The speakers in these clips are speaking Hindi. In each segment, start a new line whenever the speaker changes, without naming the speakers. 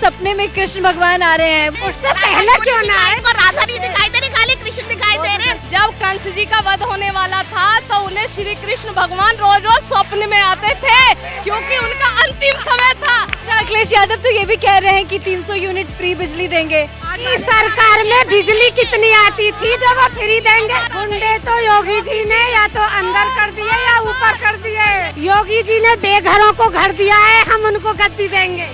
सपने में कृष्ण भगवान आ रहे हैं,
उससे पहले क्यों ना आए?
राधा नहीं दिखाई दे रही, खाली कृष्ण दिखाई दे रहे।
जब कंस जी का वध होने वाला था तो उन्हें श्री कृष्ण भगवान रोज रोज स्वप्न में आते थे, क्योंकि उनका अंतिम समय था।
अखिलेश यादव तो ये भी कह रहे हैं कि 300 यूनिट फ्री बिजली देंगे।
इस सरकार में बिजली कितनी आती थी जब वो फ्री देंगे? गुंडे तो योगी जी ने या तो अंदर कर दिए या ऊपर कर दिए। योगी जी ने बेघरों को घर दिया है, हम उनको गद्दी देंगे।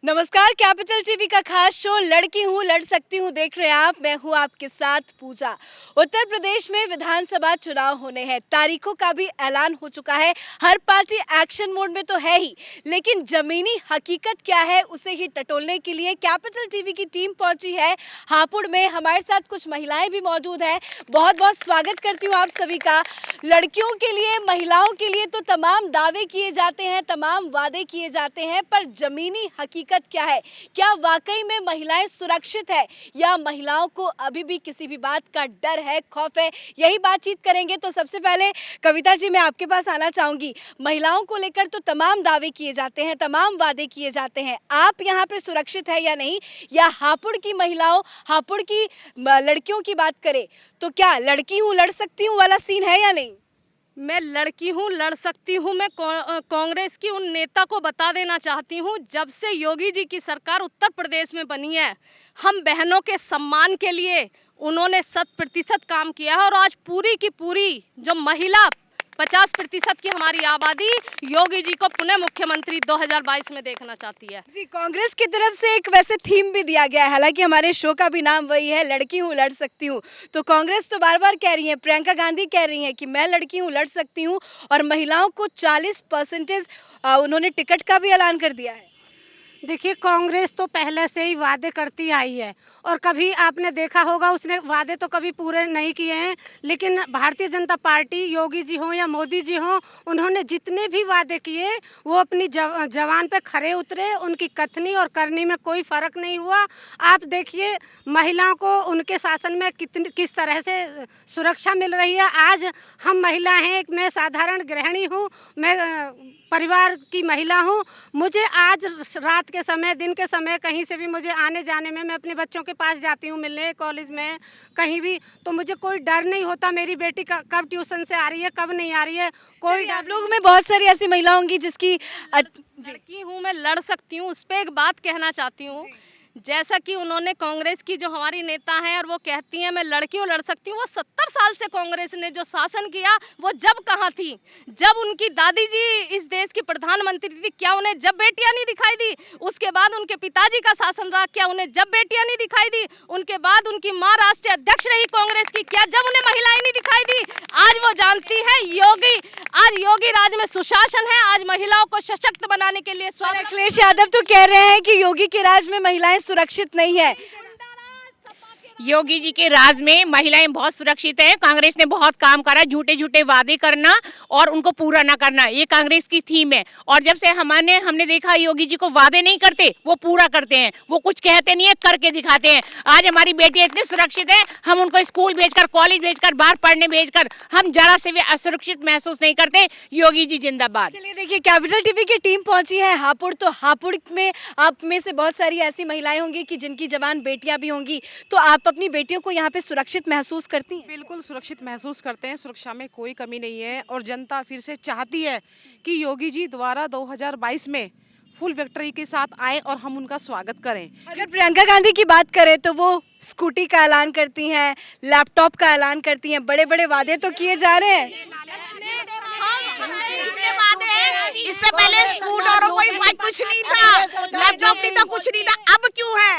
नमस्कार, कैपिटल टीवी का खास शो लड़की हूँ लड़ सकती हूँ देख रहे हैं आप। मैं हूँ आपके साथ पूजा। उत्तर प्रदेश में विधानसभा चुनाव होने हैं, तारीखों का भी ऐलान हो चुका है। हर पार्टी एक्शन मोड में तो है ही, लेकिन जमीनी हकीकत क्या है उसे ही टटोलने के लिए कैपिटल टीवी की टीम पहुंची है हापुड़ में। हमारे साथ कुछ महिलाएं भी मौजूद हैं। बहुत बहुत स्वागत करती हूँ आप सभी का। लड़कियों के लिए, महिलाओं के लिए तो तमाम दावे किए जाते हैं, तमाम वादे किए जाते हैं, पर जमीनी हकीकत क्या है? क्या वाकई में महिलाएं सुरक्षित है या महिलाओं को अभी भी किसी भी बात का डर है, खौफ है? यही बातचीत करेंगे। तो सबसे पहले कविता जी, मैं आपके पास आना चाहूंगी। महिलाओं को लेकर तो तमाम दावे किए जाते हैं, तमाम वादे किए जाते हैं, आप यहाँ पे सुरक्षित है या नहीं? या हापुड़ की महिलाओं, हापुड़ की लड़कियों की बात करें तो क्या लड़की हूँ लड़ सकती हूँ वाला सीन है या नहीं?
मैं लड़की हूँ लड़ सकती हूँ। मैं कांग्रेस की उन नेता को बता देना चाहती हूँ, जब से योगी जी की सरकार उत्तर प्रदेश में बनी है, हम बहनों के सम्मान के लिए उन्होंने 100% काम किया है। और आज पूरी की पूरी जो महिला 50% की हमारी आबादी योगी जी को पुनः मुख्यमंत्री 2022 में देखना चाहती है।
जी, कांग्रेस की तरफ से एक वैसे थीम भी दिया गया है, हालांकि हमारे शो का भी नाम वही है, लड़की हूँ लड़ सकती हूँ। तो कांग्रेस तो बार बार कह रही है, प्रियंका गांधी कह रही हैं कि मैं लड़की हूँ लड़ सकती हूँ, और महिलाओं को 40% उन्होंने टिकट का भी ऐलान कर दिया है।
देखिए, कांग्रेस तो पहले से ही वादे करती आई है, और कभी आपने देखा होगा उसने वादे तो कभी पूरे नहीं किए हैं। लेकिन भारतीय जनता पार्टी, योगी जी हों या मोदी जी हों, उन्होंने जितने भी वादे किए वो अपनी जवान पे खरे उतरे। उनकी कथनी और करनी में कोई फ़र्क नहीं हुआ। आप देखिए महिलाओं को उनके शासन में किस तरह से सुरक्षा मिल रही है। आज हम महिला हैं, मैं साधारण गृहिणी हूँ, मैं परिवार की महिला हूँ। मुझे आज रात के समय, दिन के समय कहीं से भी मुझे आने जाने में, मैं अपने बच्चों के पास जाती हूँ मिलने, कॉलेज में कहीं भी, तो मुझे कोई डर नहीं होता मेरी बेटी कब ट्यूशन से आ रही है, कब नहीं आ रही है। कोई
आप लोगों में बहुत सारी ऐसी महिला होंगी जिसकी
लड़की हूँ मैं लड़ सकती हूँ। उस पर एक बात कहना चाहती हूँ, जैसा कि उन्होंने कांग्रेस की जो हमारी नेता हैं और वो कहती हैं मैं लड़की हूँ लड़ सकती हूँ, वो 70 साल से कांग्रेस ने जो शासन किया वो जब कहाँ थी? जब उनकी दादी जी इस देश की प्रधानमंत्री थी, क्या उन्हें जब बेटियां नहीं दिखाई दी? उसके बाद उनके पिताजी का शासन रहा, क्या उन्हें जब बेटियां नहीं दिखाई दी? उनके बाद उनकी माँ राष्ट्रीय अध्यक्ष रही कांग्रेस की, क्या जब उन्हें महिलाएं नहीं दिखाई दी? आज वो जानती है आज योगी राज में सुशासन है। आज महिलाओं को सशक्त बनाने के लिए
अखिलेश यादव तो कह रहे हैं कि योगी के राज में महिलाएं सुरक्षित नहीं है।
योगी जी के राज में महिलाएं बहुत सुरक्षित हैं। कांग्रेस ने बहुत काम करा, झूठे झूठे वादे करना और उनको पूरा ना करना, ये कांग्रेस की थीम है। और जब से हमने देखा योगी जी को वादे नहीं करते, वो पूरा करते हैं। वो कुछ कहते नहीं है, करके दिखाते हैं। आज हमारी बेटियां इतनी सुरक्षित है, हम उनको स्कूल भेजकर, कॉलेज भेजकर, बाहर पढ़ने भेजकर हम जरा से भी असुरक्षित महसूस नहीं करते। योगी जी जिंदाबाद।
चलिए देखिए, कैपिटल टीवी की टीम पहुंची है हापुड़। तो हापुड़ में आप में से बहुत सारी ऐसी महिलाएं होंगी कि जिनकी जवान बेटियां भी होंगी, तो आप अपनी बेटियों को यहाँ पे सुरक्षित महसूस करती हैं?
बिल्कुल सुरक्षित महसूस करते हैं, सुरक्षा में कोई कमी नहीं है। और जनता फिर से चाहती है कि योगी जी दोबारा 2022 में फुल विक्ट्री के साथ आए और हम उनका स्वागत करें।
अगर प्रियंका गांधी की बात करें तो वो स्कूटी का ऐलान करती हैं, लैपटॉप का ऐलान करती हैं, बड़े बड़े वादे तो किए जा रहे हैं।
इससे पहले स्कूटर और कोई कुछ नहीं था, लैपटॉप नहीं था, कुछ नहीं था। अब क्यों है?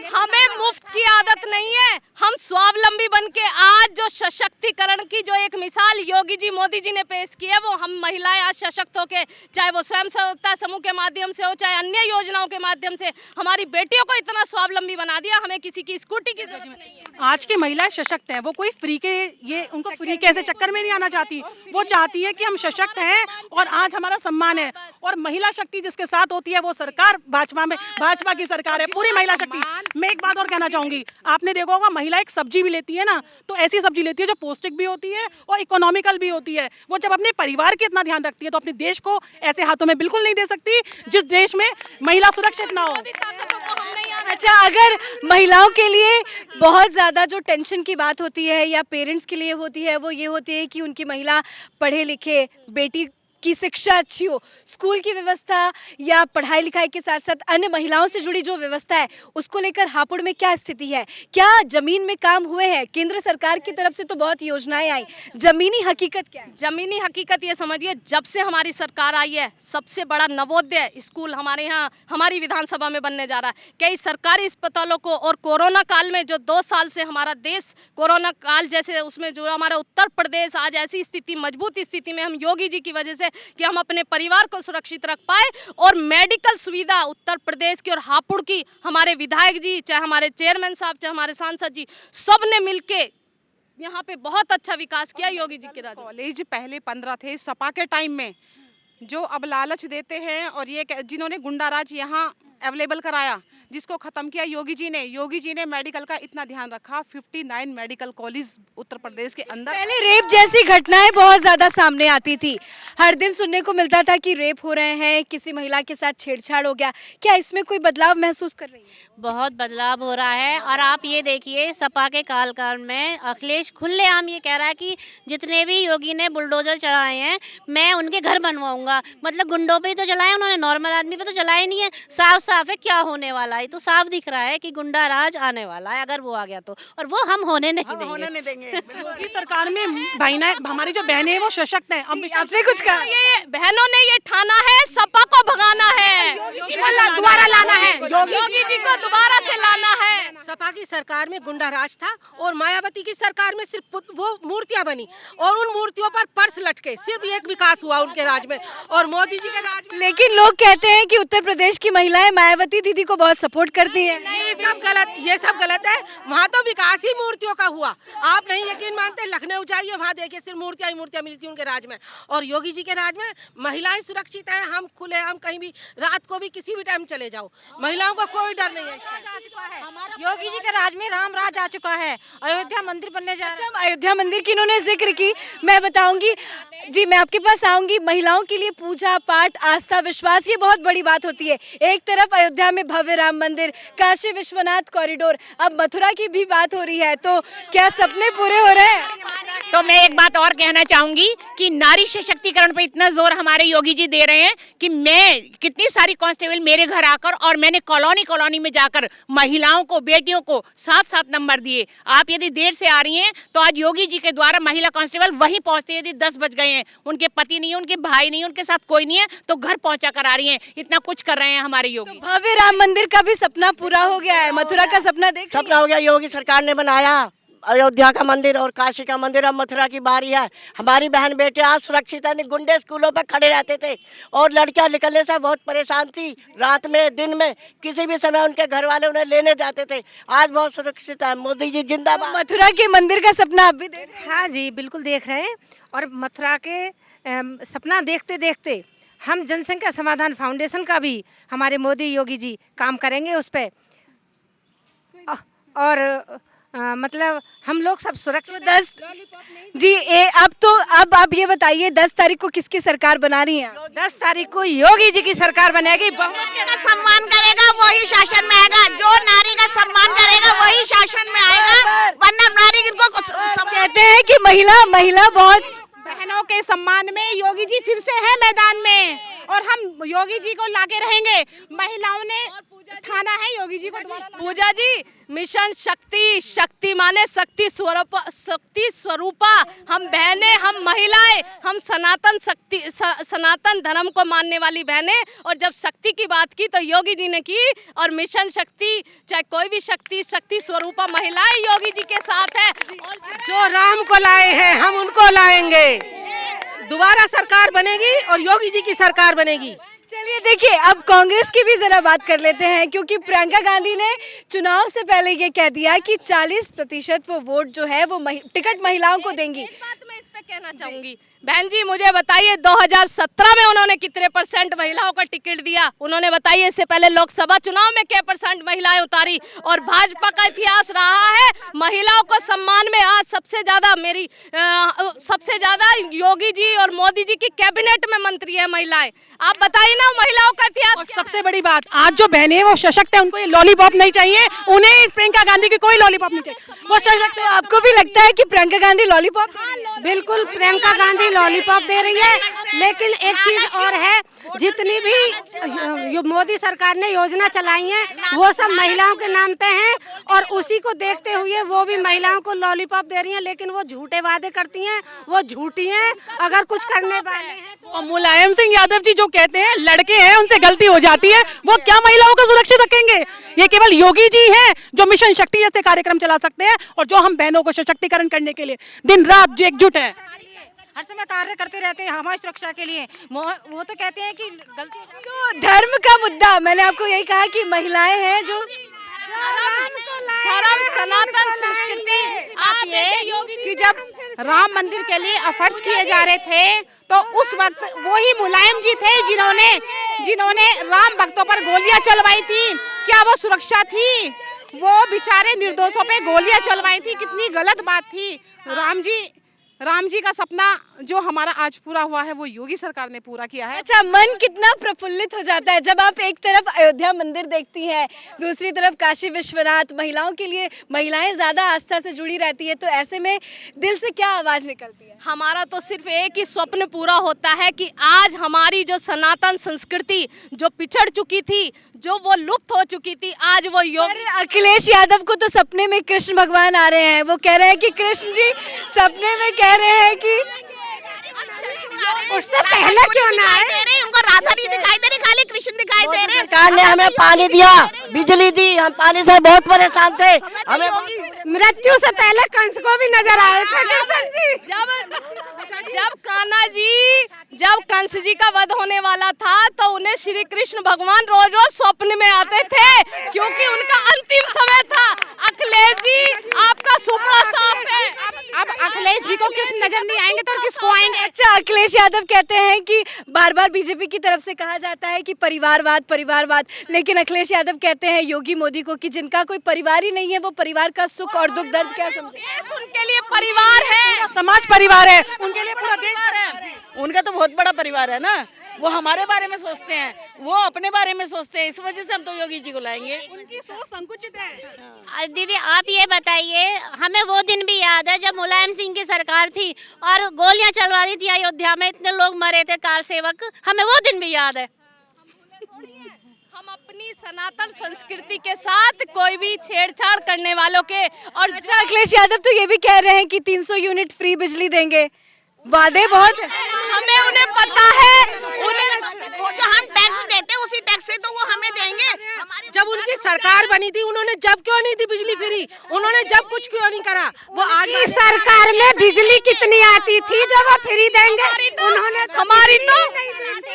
हमें मुफ्त की आदत नहीं है। हम स्वावलंबी बन के आज जो सशक्तिकरण की जो एक मिसाल योगी जी, मोदी जी ने पेश की है, वो हम महिलाएं आज सशक्त होके, चाहे वो स्वयं सहायता समूह के माध्यम से हो, चाहे अन्य योजनाओं के माध्यम से, हमारी बेटियों को इतना स्वावलंबी बना दिया। हमें किसी की स्कूटी की जरूरत नहीं है।
आज की महिलाएं सशक्त हैं, वो कोई फ्री के उनको फ्री के ऐसे चक्कर में नहीं आना चाहती। वो चाहती है कि हम सशक्त हैं और आज हमारा सम्मान है। और महिला शक्ति जिसके साथ होती है वो सरकार भाजपा की सरकार है, पूरी महिला शक्ति। मैं एक बात और कहना चाहूंगी, आपने देखा होगा महिला एक सब्जी भी लेती है ना, तो ऐसी सब्जी लेती है जो पौष्टिक भी होती है और इकोनॉमिकल भी होती है। वो जब अपने परिवार के इतना ध्यान रखती है तो अपने देश को ऐसे हाथों में बिल्कुल नहीं दे सकती जिस देश में महिला सुरक्षित ना हो।
अच्छा, अगर महिलाओं के लिए बहुत ज़्यादा जो टेंशन की बात होती है या पेरेंट्स के लिए होती है, वो ये होती है कि उनकी महिला पढ़े लिखे, बेटी की शिक्षा अच्छी हो, स्कूल की व्यवस्था या पढ़ाई लिखाई के साथ साथ अन्य महिलाओं से जुड़ी जो व्यवस्था है उसको लेकर हापुड़ में क्या स्थिति है? क्या जमीन में काम हुए हैं? केंद्र सरकार की तरफ से तो बहुत योजनाएं आई, जमीनी हकीकत क्या है?
जमीनी हकीकत ये समझिए, जब से हमारी सरकार आई है सबसे बड़ा नवोदय स्कूल हमारे यहाँ हमारी विधानसभा में बनने जा रहा है। कई सरकारी अस्पतालों को, और कोरोना काल में जो 2 साल से हमारा देश कोरोना काल जैसे उसमें जो हमारा उत्तर प्रदेश आज ऐसी स्थिति, मजबूत स्थिति में हम योगी जी की वजह से कि हम अपने परिवार को सुरक्षित रख पाए, और मेडिकल सुविधा उत्तर प्रदेश की और हापुड़ की हमारे विधायक जी, चाहे हमारे चेयरमैन साहब, चाहे हमारे सांसद जी, सब ने मिलके यहाँ पे बहुत अच्छा विकास किया योगी जी के राज।
कॉलेज पहले 15 थे सपा के टाइम में, जो अब लालच देते हैं और ये जिन्होंने गुंडाराज यहाँ अवेलेबल कराया, जिसको खत्म किया योगी जी ने मेडिकल का इतना ध्यान रखा। 59 मेडिकल कॉलेज उत्तर प्रदेश के अंदर।
पहले रेप जैसी घटनाएं बहुत ज्यादा सामने आती थी, हर दिन सुनने को मिलता था कि रेप हो रहे हैं, किसी महिला के साथ छेड़छाड़ हो गया। क्या इसमें कोई बदलाव महसूस कर रही है?
बहुत बदलाव हो रहा है। और आप ये देखिए, सपा के काल में अखिलेश खुलेआम ये कह रहा है कि जितने भी योगी ने बुलडोजर चढ़ाए हैं मैं उनके घर बनवाऊंगा। मतलब गुंडों पे ही तो चलाए उन्होंने, नॉर्मल आदमी पे तो चलाए नहीं है। साफ साफ है क्या होने वाला है, तो साफ दिख रहा है कि गुंडा राज आने वाला है अगर वो आ गया तो, और वो हम होने नहीं देंगे।
योगी सरकार में बहनें, हमारी जो बहनें हैं वो सशक्त हैं। अब
आपने कुछ कहा?
ये बहनों ने ये ठाना है सपा को भगाना है,
योगी जी को दोबारा लाना है,
योगी जी को दोबारा से लाना है।
सपा की सरकार में गुंडा राज था और मायावती की सरकार में सिर्फ वो मूर्तियां बनी और उन मूर्तियों पर पर्स लटके, सिर्फ एक विकास हुआ उनके राज में। और मोदी जी के राज में
लेकिन लोग कहते हैं कि उत्तर प्रदेश की महिलाएं मायावती दीदी को बहुत सपोर्ट करती हैं।
ये सब गलत है। वहाँ तो विकास ही मूर्तियों का हुआ। आप नहीं यकीन मानते, लखनऊ जाइए, वहाँ देखिए सिर्फ मूर्तियां ही मूर्तियां मिली थी उनके राज में। और योगी जी के राज में महिलाएं सुरक्षित हैं। हम खुले, हम कहीं भी रात को भी किसी भी टाइम चले जाओ, महिलाओं को कोई डर नहीं है।
योगी जी के राज में राम राज आ चुका है, अयोध्या मंदिर बनने जा रहा है।
अयोध्या मंदिर की इन्होंने जिक्र की, मैं बताऊंगी जी, मैं आपके पास आऊंगी। महिलाओं के लिए पूजा पाठ, आस्था, विश्वास, ये बहुत बड़ी बात होती है। एक तरफ अयोध्या में भव्य राम मंदिर, काशी विश्वनाथ कॉरिडोर, अब मथुरा की भी बात हो रही है, तो क्या सपने पूरे हो रहे हैं?
तो मैं एक बात और कहना चाहूंगी कि नारी सशक्तिकरण पे इतना जोर हमारे योगी जी दे रहे हैं कि मैं कितनी सारी कांस्टेबल मेरे घर आकर, और मैंने कॉलोनी में जाकर महिलाओं को, बेटियों को 7-7 नंबर दिए। आप यदि देर से आ रही हैं तो आज योगी जी के द्वारा महिला कांस्टेबल वहीं पहुंचते हैं। यदि 10 बज गए हैं, उनके पति नहीं है, उनके भाई नहीं है, उनके साथ कोई नहीं है, तो घर पहुंचा कर आ रही हैं। इतना कुछ कर रहे हैं हमारे योगी।
भव्य राम मंदिर का भी सपना पूरा हो गया है, मथुरा का सपना देख रही हैं?
सपना हो गया, योगी सरकार ने बनाया अयोध्या का मंदिर और काशी का मंदिर। अब मथुरा की बारी है। हमारी बहन बेटे आज सुरक्षित है। गुंडे स्कूलों पर खड़े रहते थे और लड़कियां निकलने से बहुत परेशान थी, रात में दिन में किसी भी समय उनके घर वाले उन्हें लेने जाते थे। आज बहुत सुरक्षित है। मोदी जी जिंदाबाद।
मथुरा के मंदिर का सपना आप भी देख रहे हैं?
हाँ जी, बिल्कुल देख रहे हैं। और मथुरा के सपना देखते देखते हम जनसंख्या समाधान फाउंडेशन का भी हमारे मोदी योगी जी काम करेंगे उस पर। और मतलब हम लोग सब सुरक्षित।
10 जी, अब आप ये बताइए 10 तारीख को किसकी सरकार बना रही हैं?
10 तारीख को योगी जी की सरकार बनेगी।
का सम्मान करेगा वही शासन में आएगा, जो नारी का सम्मान करेगा वही शासन में आएगा, वरना नारी को
कहते हैं कि महिला बहुत।
बहनों के सम्मान में योगी जी फिर से है मैदान में, और हम योगी जी को लाके रहेंगे। महिलाओं ने ठाना है योगी जी को।
पूजा जी, मिशन शक्ति, शक्ति माने शक्ति स्वरूपा। हम बहनें, हम महिलाएं, हम सनातन धर्म को मानने वाली बहनें। और जब शक्ति की बात की तो योगी जी ने की, और मिशन शक्ति, चाहे कोई भी शक्ति, शक्ति स्वरूपा महिलाएं योगी जी के साथ है।
जो राम को लाए हैं हम उनको लाएंगे। दोबारा सरकार बनेगी और योगी जी की सरकार बनेगी।
चलिए देखिए, अब कांग्रेस की भी जरा बात कर लेते हैं, क्योंकि प्रियंका गांधी ने चुनाव से पहले ये कह दिया कि 40% वो वोट जो है वो टिकट महिलाओं को देंगी।
एक बात मैं इस पे कहना चाहूंगी बहन जी, मुझे बताइए 2017 में उन्होंने कितने % महिलाओं का टिकट दिया? उन्होंने बताइए इससे पहले लोकसभा चुनाव में क्या % महिलाएं उतारी? और भाजपा का इतिहास रहा है महिलाओं को सम्मान में। आज सबसे ज्यादा योगी जी और मोदी जी की कैबिनेट में मंत्री है महिलाएं। आप बताइए ना महिलाओं का इतिहास।
और सबसे बड़ी बात, आज जो बहनें वो सशक्त है, उनको ये लॉलीपॉप नहीं चाहिए, उन्हें प्रियंका गांधी की कोई लॉलीपॉप नहीं चाहिए, वो सशक्त है।
आपको भी लगता है कि प्रियंका गांधी लॉलीपॉप?
बिल्कुल प्रियंका गांधी लॉलीपॉप दे रही है, लेकिन एक चीज और है, जितनी भी मोदी सरकार ने योजना चलाई है वो सब महिलाओं के नाम पे हैं, और उसी को देखते हुए वो भी महिलाओं को लॉलीपॉप दे रही हैं, लेकिन वो झूठे वादे करती हैं, वो झूठी हैं। अगर कुछ करने वाले हैं
और मुलायम सिंह यादव जी जो कहते हैं लड़के हैं उनसे गलती हो जाती है, वो क्या महिलाओं को सुरक्षित रखेंगे? ये केवल योगी जी हैं जो मिशन शक्ति जैसे कार्यक्रम चला सकते हैं, और जो हम बहनों को सशक्तिकरण करने के लिए दिन रात एकजुट हैं,
हर समय कार्य करते रहते हैं हमारी सुरक्षा के लिए। वो तो कहते हैं कि गलती
तो धर्म का मुद्दा, मैंने आपको यही कहा कि महिलाएं हैं जो
धर्म सनातन संस्कृति। आप ये योगी
कि जब राम मंदिर के लिए एफर्ट्स किए जा रहे थे तो उस वक्त वही मुलायम जी थे जिन्होंने राम भक्तों पर गोलियां चलवाई थी। क्या वो सुरक्षा थी? वो बेचारे निर्दोषों पे गोलियां चलवाई थी, कितनी गलत बात थी। राम जी का सपना जो हमारा आज पूरा हुआ है वो योगी सरकार ने पूरा किया है।
अच्छा, मन कितना प्रफुल्लित हो जाता है जब आप एक तरफ अयोध्या मंदिर देखती हैं, दूसरी तरफ काशी विश्वनाथ। महिलाओं के लिए महिलाएं ज्यादा आस्था से जुड़ी रहती है, तो ऐसे में दिल से क्या आवाज निकलती है?
हमारा तो सिर्फ एक ही स्वप्न पूरा होता है कि आज हमारी जो सनातन संस्कृति जो पिछड़ चुकी थी, जो वो लुप्त हो चुकी थी, आज वो
पर अखिलेश यादव को तो सपने में कृष्ण भगवान आ रहे हैं। वो कह रहे हैं कि कृष्ण जी सपने में कह रहे हैं कि
उससे पहले क्यों ना आए?
उनको राधा नहीं दिखाई दे रही, खाली कृष्ण दिखाई दे रहे। सरकार ने हमें पानी दिया, बिजली दी, हम पानी से बहुत परेशान थे। हमें
मृत्यु से पहले कंस को भी नजर आए थे कृष्ण जी।
जब कंस जी का वध होने वाला था तो उन्हें श्री कृष्ण भगवान रोज रोज स्वप्न में आते थे, क्योंकि उनका अंतिम समय था। अखिलेश जी आपका सुपड़ा साफ है।
अब अखिलेश जी को किस नजर नहीं आएंगे तो और किसको आएंगे?
अच्छा, अखिलेश यादव कहते हैं कि बार बार बीजेपी की तरफ से कहा जाता है कि परिवारवाद, लेकिन अखिलेश यादव कहते हैं योगी मोदी को कि जिनका कोई परिवार ही नहीं है वो परिवार का सुख और दुख दर्द क्या समझे?
उनके लिए परिवार है,
समाज परिवार है, उनके लिए पूरा देश है।
उनका तो बहुत बड़ा परिवार है ना, वो हमारे बारे में सोचते हैं, वो अपने बारे में सोचते हैं, इस वजह से हम तो योगी जी को लाएंगे।
उनकी सोच संकुचित है।
दीदी आप ये बताइए, हमें वो दिन भी याद है जब मुलायम सिंह की सरकार थी और गोलियां चलवा दी थी अयोध्या में, इतने लोग मरे थे कार सेवक, हमें वो दिन भी याद है।
हम अपनी सनातन संस्कृति के साथ कोई भी छेड़छाड़ करने वालों के। और
अच्छा, अखिलेश यादव तो ये भी कह रहे हैं कि 300 यूनिट फ्री बिजली देंगे, वादे बहुत है।
हमें उन्हें पता है,
वो जो हम टैक्स देते हैं उसी टैक्स से तो वो हमें देंगे।
जब उनकी सरकार बनी थी उन्होंने जब क्यों नहीं दी बिजली फ्री? उन्होंने जब कुछ क्यों नहीं करा? वो आज सरकार में बिजली कितनी आती थी जो वो फ्री देंगे? उन्होंने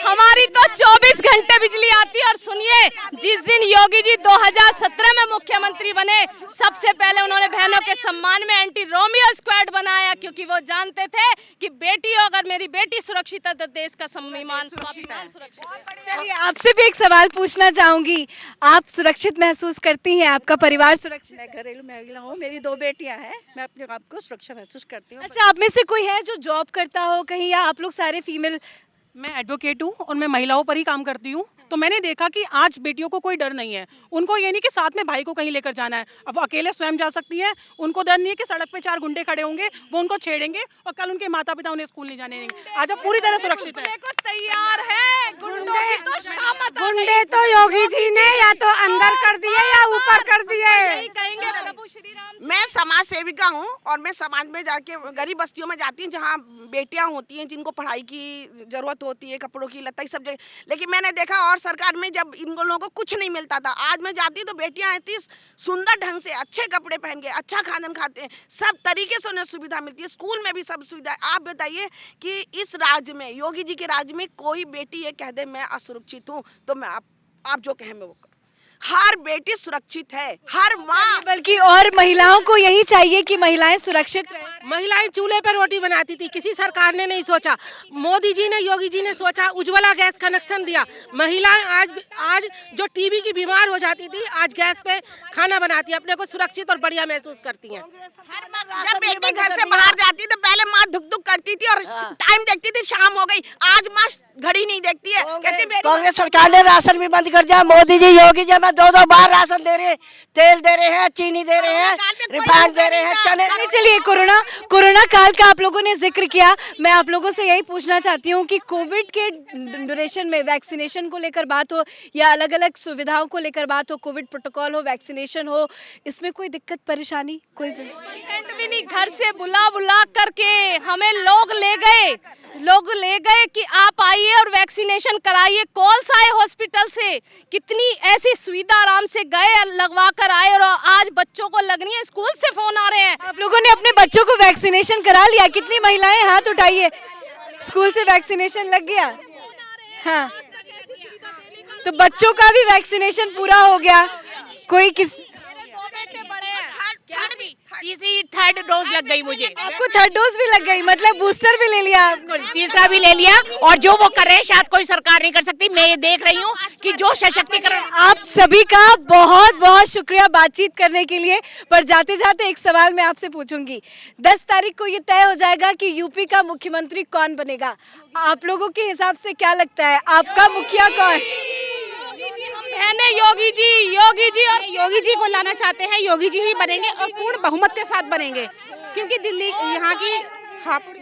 हमारी तो 24 घंटे बिजली आती है। और सुनिए, जिस दिन योगी जी 2017 में मुख्यमंत्री बने, सबसे पहले उन्होंने बहनों के सम्मान में एंटी रोमियो स्क्वाड बनाया, क्योंकि वो जानते थे कि बेटी हो, अगर मेरी बेटी सुरक्षित है तो देश का स्वाभिमान सुरक्षित है।
चलिए, आपसे भी एक सवाल पूछना चाहूंगी, आप सुरक्षित महसूस करती हैं? आपका परिवार सुरक्षित?
मैं घरेलू महिला हूँ, मेरी 2 बेटियां हैं, मैं अपने आप को सुरक्षा महसूस करती हूँ।
अच्छा, आप में से कोई है जो जॉब करता हो कहीं, या आप लोग सारे फीमेल?
मैं एडवोकेट हूँ और मैं महिलाओं पर ही काम करती हूँ, तो मैंने देखा कि आज बेटियों को कोई डर नहीं है। उनको ये नहीं कि साथ में भाई को कहीं लेकर जाना है, अब वो अकेले स्वयं जा सकती हैं। उनको डर नहीं है कि सड़क पे 4 गुंडे खड़े होंगे, वो उनको छेड़ेंगे और कल उनके माता पिता उन्हें स्कूल नहीं जाने देंगे। आज वो पूरी तरह सुरक्षित है।
को तैयार है, गुंडों की तो शामत आ गई।
गुंडे तो योगी जी ने या तो अंदर कर दिए या ऊपर कर दिए।
यही कहेंगे प्रभु श्री राम।
मैं समाज सेविका हूँ और मैं समाज में जाके गरीब बस्तियों में जाती हूँ जहाँ बेटियाँ होती हैं जिनको पढ़ाई की जरूरत होती है, कपड़ों की, लता, सब जगह। लेकिन मैंने देखा और सरकार में जब इन लोगों को कुछ नहीं मिलता था, आज मैं जाती तो बेटियाँ इतनी सुंदर ढंग से अच्छे कपड़े पहन के अच्छा खाना खाते हैं, सब तरीके से उन्हें सुविधा मिलती है, स्कूल में भी सब सुविधा। आप बताइए कि इस राज्य में, योगी जी के राज्य में, कोई बेटी ये कह दे मैं असुरक्षित हूँ तो मैं आप जो कहें मैं वो करूँ। हर बेटी सुरक्षित है, हर माँ।
बल्कि और महिलाओं को यही चाहिए कि महिलाएं सुरक्षित रहें।
महिलाएं चूल्हे पर रोटी बनाती थी, किसी सरकार ने नहीं सोचा। मोदी जी ने, योगी जी ने सोचा, उज्ज्वला गैस कनेक्शन दिया। महिलाएं आज जो टीबी की बीमार हो जाती थी, आज गैस पे खाना बनाती है, अपने को सुरक्षित और बढ़िया महसूस करती हैं।
जब बेटी घर से बाहर जाती तो पहले माँ धुक धुक करती थी और टाइम देखती थी, शाम हो गई। आज माँ घड़ी नहीं देखती है, कहती
कांग्रेस सरकार ने राशन भी बंद कर दिया। मोदी जी, योगी जी हमें 2-2 बार राशन दे रहे हैं, तेल दे रहे हैं, चीनी दे रहे हैं, रिफाइंड दे रहे हैं, चने।
चलिए, कोरोना काल का आप लोगों ने जिक्र किया। मैं आप लोगों से यही पूछना चाहती हूँ कि कोविड के ड्यूरेशन में वैक्सीनेशन को लेकर बात हो या अलग अलग सुविधाओं को लेकर बात हो, कोविड प्रोटोकॉल हो, वैक्सीनेशन हो, इसमें कोई दिक्कत परेशानी कोई
परसेंट भी नहीं। घर से बुला करके हमें लोग ले गए कि आप आइए और वैक्सीनेशन कराइए। कॉल्स आए हॉस्पिटल से, कितनी ऐसी सुविधा, आराम से गए, लगवा कर आए और आज बच्चों को लगनी है। स्कूल से फोन आ रहे हैं।
आप लोगों ने अपने बच्चों को वैक्सीनेशन करा लिया? कितनी महिलाएं, हाथ उठाइए। स्कूल से वैक्सीनेशन लग गया? हाँ, तो बच्चों का भी वैक्सीनेशन पूरा हो गया। कोई किस
तीसरी थर्ड डोज लग गई मुझे।
आपको थर्ड डोज भी लग गई, मतलब बूस्टर भी ले लिया आपने?
तीसरा भी ले लिया। और जो वो कर रहे हैं शायद कोई सरकार नहीं कर सकती। मैं ये देख रही हूँ कि जो सशक्तिकरण।
आप सभी का बहुत बहुत शुक्रिया बातचीत करने के लिए। पर जाते जाते एक सवाल मैं आपसे पूछूंगी। 10 तारीख को ये तय हो जाएगा कि यूपी का मुख्यमंत्री कौन बनेगा। आप लोगों के हिसाब से क्या लगता है, आपका मुखिया कौन?
योगी जी और
योगी जी को लाना चाहते हैं। योगी जी ही बनेंगे और पूर्ण बहुमत के साथ बनेंगे, क्योंकि दिल्ली यहाँ की हापुड़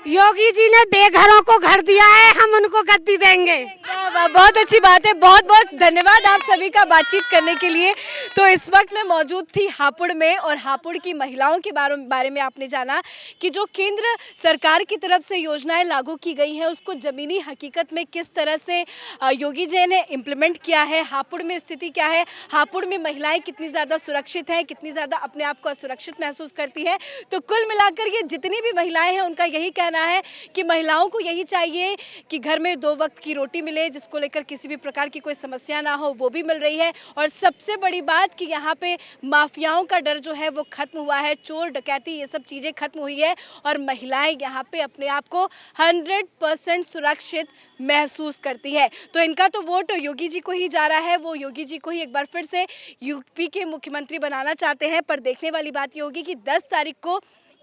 योगी जी ने बेघरों को घर दिया है, हम उनको गद्दी देंगे।
वाह वाह, बहुत अच्छी बात है। बहुत बहुत धन्यवाद आप सभी का बातचीत करने के लिए। तो इस वक्त मैं मौजूद थी हापुड़ में और हापुड़ की महिलाओं के बारे में आपने जाना कि जो केंद्र सरकार की तरफ से योजनाएं लागू की गई हैं उसको ज़मीनी हकीकत में किस तरह से योगी जी ने इम्प्लीमेंट किया है। हापुड़ में स्थिति क्या है, हापुड़ में महिलाएं कितनी ज़्यादा सुरक्षित हैं, कितनी ज़्यादा अपने आप को असुरक्षित महसूस करती है। तो कुल मिलाकर ये जितनी भी महिलाएं हैं उनका यही कहना है कि महिलाओं को यही चाहिए कि घर में 2 वक्त की रोटी मिले, जिसको लेकर किसी भी प्रकार की कोई समस्या ना हो, वो भी मिल रही है। और सबसे बड़ी बात कि यहाँ पे माफियाओं का डर जो है वो खत्म हुआ है, चोर डकैती ये सब चीज़ें खत्म हुई है और महिलाएं यहाँ पे अपने आप को 100% सुरक्षित महसूस करती है। तो इनका तो वोट योगी जी को ही जा रहा है, वो योगी जी को ही एक बार फिर से यूपी के मुख्यमंत्री बनाना चाहते हैं। पर देखने वाली बात ये होगी कि 10 तारीख को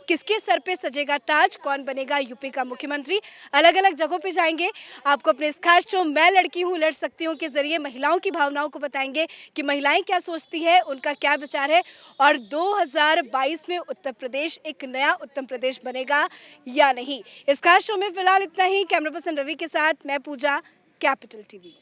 किसके सर पे सजेगा ताज, कौन बनेगा यूपी का मुख्यमंत्री। अलग अलग जगहों पे जाएंगे, आपको अपने इस खास शो मैं लड़की हूँ लड़ सकती हूँ के जरिए महिलाओं की भावनाओं को बताएंगे कि महिलाएं क्या सोचती है, उनका क्या विचार है और 2022 में उत्तर प्रदेश एक नया उत्तर प्रदेश बनेगा या नहीं। इस खास शो में फिलहाल इतना ही। कैमरा पर्सन रवि के साथ मैं पूजा, कैपिटल टीवी।